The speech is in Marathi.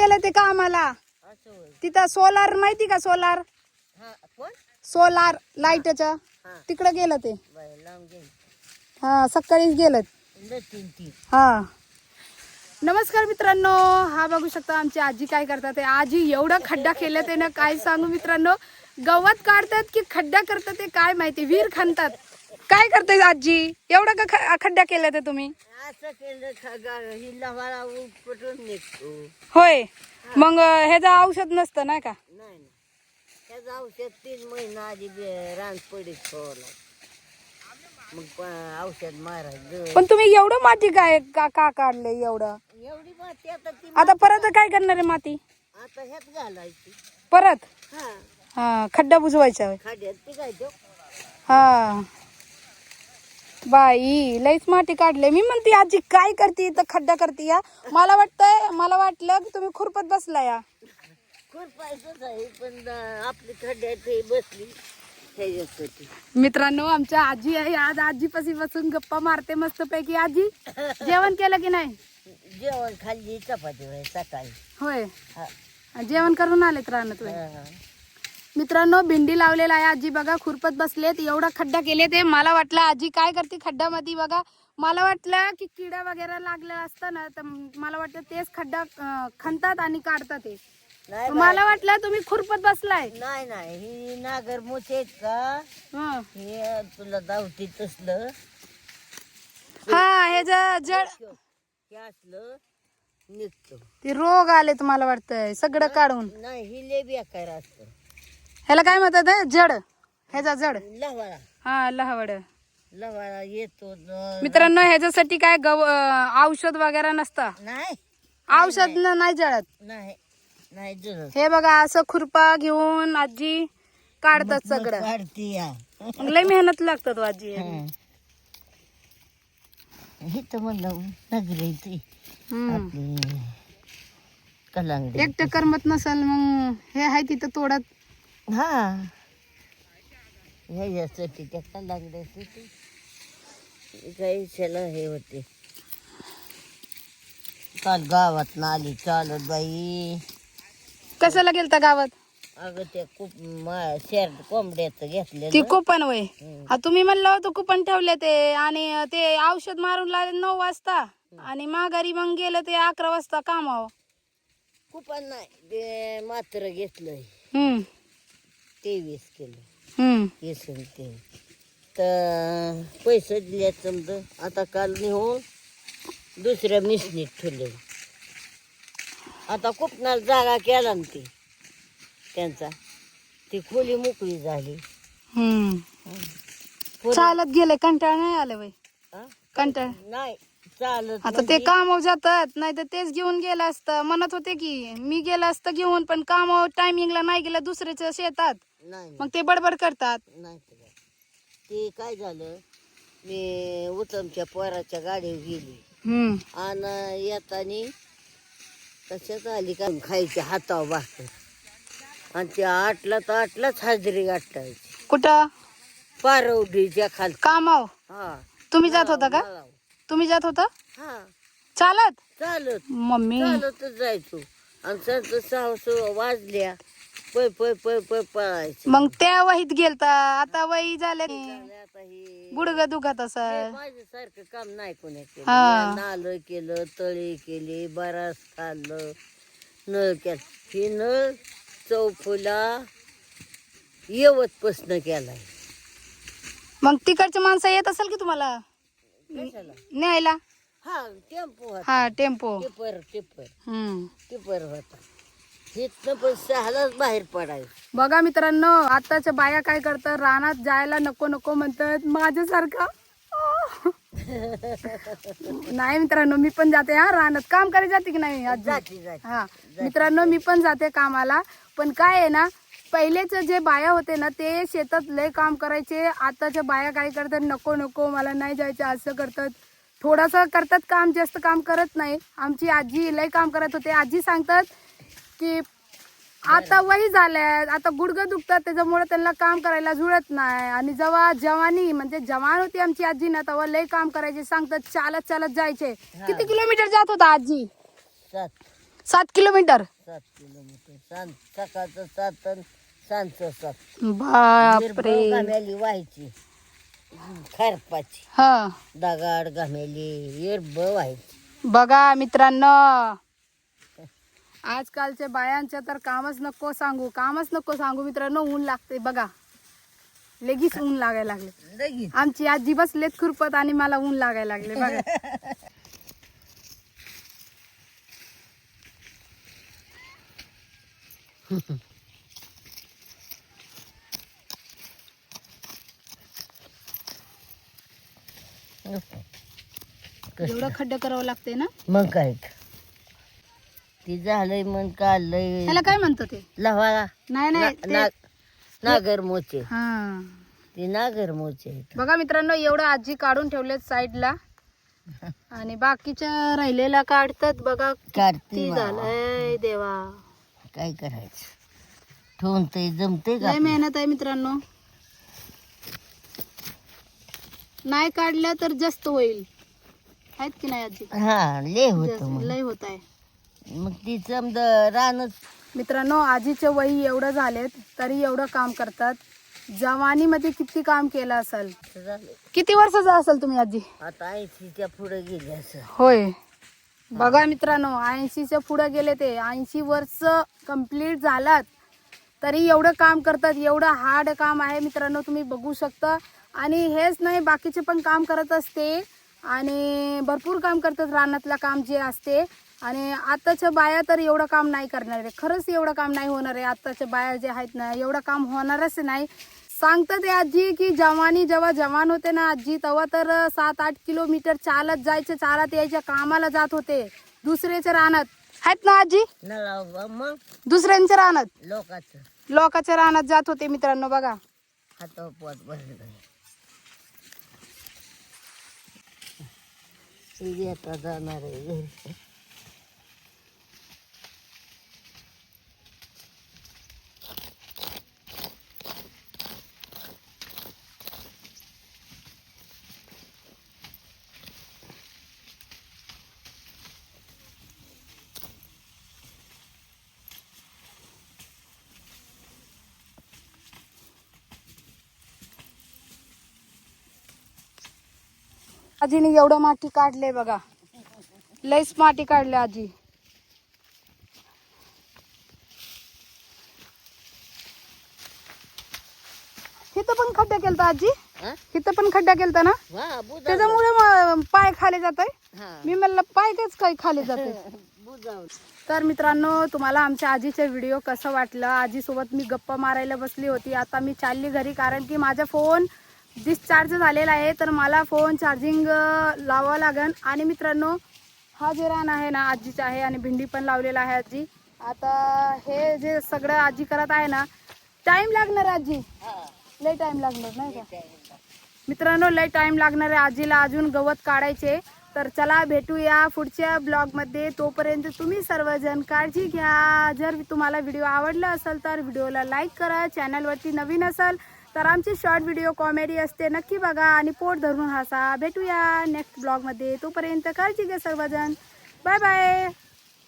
गेले ते कामाला. असं होय. तिथं सोलार माहिती का? सोलार हा कोण? सोलार लाईटच्या हा तिकडे गेलं ते. बाय लांब गेली. हा सकाळीच गेलं. तीन हा नमस्कार मित्रांनो, हा बघू शकता आमची आजी काय करतात. ते आजी एवढा खड्डा केलं ते ना काय सांगू मित्रांनो. गवत काढतात की खड्डा करतात ते काय माहिती. विहीर खणतात. काय करते आजी? एवढा का खड्डा केलं ते तुम्ही? असं केलं ही लवाळा उपटून निघतो. होय. मग ह्याचं औषध नसतं नाही का? नाही ना त्याचं औषध 3 महिना आधी रान पडीत ठेवला. मग औषध मारायचं. पण तुम्ही एवढं माती काय का काढले एवढं? एवढी माती आता ती आता परत काय करणार आहे माती? आता ह्यात घालायची. परत हा हा खड्डा बुजवायचा होय. खाड्यात ती काय देऊ. हा बाई लईच माती काढले. मी म्हणते आजी काय करते इथं खड्डा करते या. मला वाटलं की तुम्ही खुरपत बसला या. खुरपायचंच आहे पण आपली खड्ड्यात हे बसली ह्याच्यासाठी. मित्रांनो आमच्या आजी आहे. आज आजीपाशी बसून गप्पा मारते मस्त पैकी. आजी जेवण केलं की नाही? जेवण खाल्ली चपाती होय सकाळी. होय हा जेवण करून आलेत रानात होय. हा. मित्रांनो भेंडी लावलेला आहे. आजी बघा खुरपत बसलेत. एवढा खड्डा केले ते. मला वाटलं आजी काय करते खड्ड्यामध्ये. बघा मला वाटलं की किडा वगैरे लागलं असतं ना तर मला वाटतं तेच खड्डा खणतात आणि काढतात ते. नाही मला वाटलं तुम्ही खुरपत बसलाय. नाही नाही ही नागर मोठे आहेत का हं. हे तुला दावती तसलं हा हे जड हे असलं निघतो. ते रोग आले तुम्हाला वाटतंय सगळं काढून. नाही ही लय बेकार असतं. ह्याला काय म्हणतात? जड. ह्याचा जड. लवाळा हा लहवड. लवाळा येतो मित्रांनो ह्याच्यासाठी काय औषध वगैरे नसतं. नाही औषध नाही जळत. नाही नाही जळत. हे बघा असं खुरपा घेऊन आजी काढतात सगळं. काढती या लय मेहनत लागतात हो आजी. हे तर म्हणलं नगरी ती आपली कलांगडी. एकटं करमत नसल मग हे आहे तिथं तोडत. हा ह्याच्यासाठी त्या कलांगड्यासाठी काही त्याला हे होते. काल गावात ना आली चालत बाई. कशाला गेलता गावात? अगं ते खूप शेर कोंबड्याचं ती घेतलेलं. कुपन वय. तुम्ही म्हणलं होतं कुपन ठेवले ते आणि ते औषध मारून लागले 9 वाजता आणि माघारी मग गेलं ते 11 वाजता कामावर. कुपन नाही ते मात्र घेतलंय 23 किलो. येसून ते तर पैसे दिले समज. आता काल नेऊन दुसऱ्या मिशनीत ठेवले. आता कुपनाला जागा केला ना ते त्यांचा ती खोली मोकळी झाली. चालत गेले कंटाळ नाही आलं वय? हा? कंटाळ नाही चालत आता ते कामावर जातात नाही तर तेच घेऊन गेलं असतं. म्हणत होते की मी गेलं असतं घेऊन पण कामावर टायमिंगला नाही गेलं दुसऱ्याच्या शेतात नाही मग ते बडबड करतात. नाही तर काय. ते काय झालं मी उत्तमच्या पोराच्या गाडीवर गेली आणि येतानी कशात आली का खायची हातावर भाकर आणि ते आटलाच हजेरी गाठायची कुठं? पारवडीच्या खाली कामावर. हा तुम्ही जात होता का? नळावर. तुम्ही जात होता हा चालत? चालत मम्मी चालतच जायचो आणि संत 6 वाजल्या पै पै पै पै पळायचं. मग त्या वहीत गेलता. आता वही झाले आता हे गुडघ दुखत असं. माझ्यासारखं काम नाही कोणी केलं. हा. मी नालं केलं, तळी केली, बराच खाल्लं, नळ केलं. ही नळ चौफुला यवतपासनं केलाय. मग तिकडचे माणसं येत असेल की तुम्हाला कशाला? न्यायला? हा टेम्पो होता. हा टेम्पो. टिपर होता. हिथनं पण 6लाच बाहेर पडायचं. बघा मित्रांनो आताच्या बाया काय करतात रानात जायला नको नको म्हणतात माझ्यासारखं. नाही मित्रांनो मी पण जाते. हा रानात काम करायला जाते की नाही आजी? जाती हा मित्रांनो मी पण जाते कामाला. पण काय आहे ना पहिलेच जे बाया होते ना ते शेतात लय काम करायचे. आताच्या बाया काय करतात नको नको मला नाही जायचं असं करतात. थोडंसं करतात काम जास्त काम करत नाही. आमची आजी लय काम करत होते. आजी सांगतात की आता वही झाल्यात आता गुडघं दुखतात त्याच्यामुळे त्यांना काम करायला जुळत नाही. आणि जेव्हा जवानी म्हणजे जवान होती आमची आजी ना तेव्हा लय काम करायचे. सांगतात चालत चालत जायचे. किती किलोमीटर जात होता आजी? 7 किलोमीटर 7 किलोमीटर. सकाळचं 7 आणि सांजचं 7. बापरे. घामेली व्हायची खरपाची, हा दगाड घामेली येरब व्हायची. बघा मित्रांनो, आजकालच्या बायांच्या तर कामच नको सांगू मित्रांनो. ऊन लागते बघा, लगेच ऊन लागायला लागले. लगेच आमची आजी बसलेत खुरपत आणि मला ऊन लागायला लागले बघा. एवढं खड्डे करावं लागते ना. मग काय ती झालंय मग काढलंय ह्याला काय म्हणतो ते? लव्हा नाही नागर मोचे. हा ती नागर मोचे आहेत. बघा मित्रांनो, एवढं आजी काढून ठेवलेत साईडला आणि बाकीच्या राहिलेला काढतात. बघा काढते किती झालंय देवा. काय करायचं, ठेवून ते जमते का? लय मेहनत आहे मित्रांनो. नाही काढलं तर जास्त होईल, आहेत की नाही आजी? हा लय होत मग. लय होत आहे. मग ती समज रानच. मित्रांनो, आजीचे वय एवढं झालेत तरी एवढं काम करतात. जवानीमध्ये किती काम केलं असेल. झालं किती वर्षाचा असेल तुम्ही आजी? आता 80च्या पुढे गेले असं. होय. बघा मित्रांनो, 80च्या पुढे गेले ते. 80 वर्ष कंप्लीट झालात तरी एवढं काम करतात. एवढं हार्ड काम आहे मित्रांनो, तुम्ही बघू शकता. आणि हेच नाही, बाकीचे पण काम करत असते आणि भरपूर काम करतात. रानातलं काम जे असते. आणि आताच्या बाया तर एवढं काम नाही करणार आहे. खरंच एवढं काम नाही होणार आहे. आताच्या बाया जे आहेत ना, एवढं काम होणारच नाही. सांगतात ते आजी की जेव्हा जवान होते ना आजी, तेव्हा तर 7-8 किलोमीटर चालत जायचे, चालत यायच्या, कामाला जात होते दुसऱ्याच्या रानात. आहेत ना आजी? नळा मग दुसऱ्यांच्या रानात, लोकांचं रानात जात होते मित्रांनो. बघा हातावर पोट भरलं. आता जाणार आहे घरी. आजीने एवढं माती काढले बघा, लईच माती काढले आजी. इथं पण खड्डा केलता आजी, इथं पण खड्डा केलता ना, त्याच्यामुळे पाय खाली जात आहे. मी म्हणलं पाय तेच काही खाली जाते. तर मित्रांनो, तुम्हाला आमच्या आजीचा व्हिडिओ कसं वाटलं? आजीसोबत मी गप्पा मारायला बसली होती. आता मी चालली घरी, कारण की माझा फोन डिस्चार्ज झालेला आहे, तर मला फोन चार्जिंग लावावं लागेल. आणि मित्रांनो, हा जे रान आहे ना आजीचा आहे आणि भेंडी पण लावलेला आहे आजी. आता हे जे सगळं आजी करत आहे ना, टाइम लागणार आजी, लय टाइम लागणार नाही का मित्रांनो, लय टाइम लागणार आहे आजीला अजून गवत काढायचे. तर चला भेटूया पुढच्या ब्लॉगमध्ये. तोपर्यंत तुम्ही सर्वजण काळजी घ्या. जर तुम्हाला व्हिडिओ आवडला असेल तर व्हिडिओला लाईक करा. चॅनलवरती नवीन असाल तर आमचे शॉर्ट व्हिडिओ कॉमेडी असते, नक्की बघा आणि पोट धरून हसा. भेटूया नेक्स्ट ब्लॉगमध्ये. तोपर्यंत काळजी घ्या सर्वजण. Bye bye.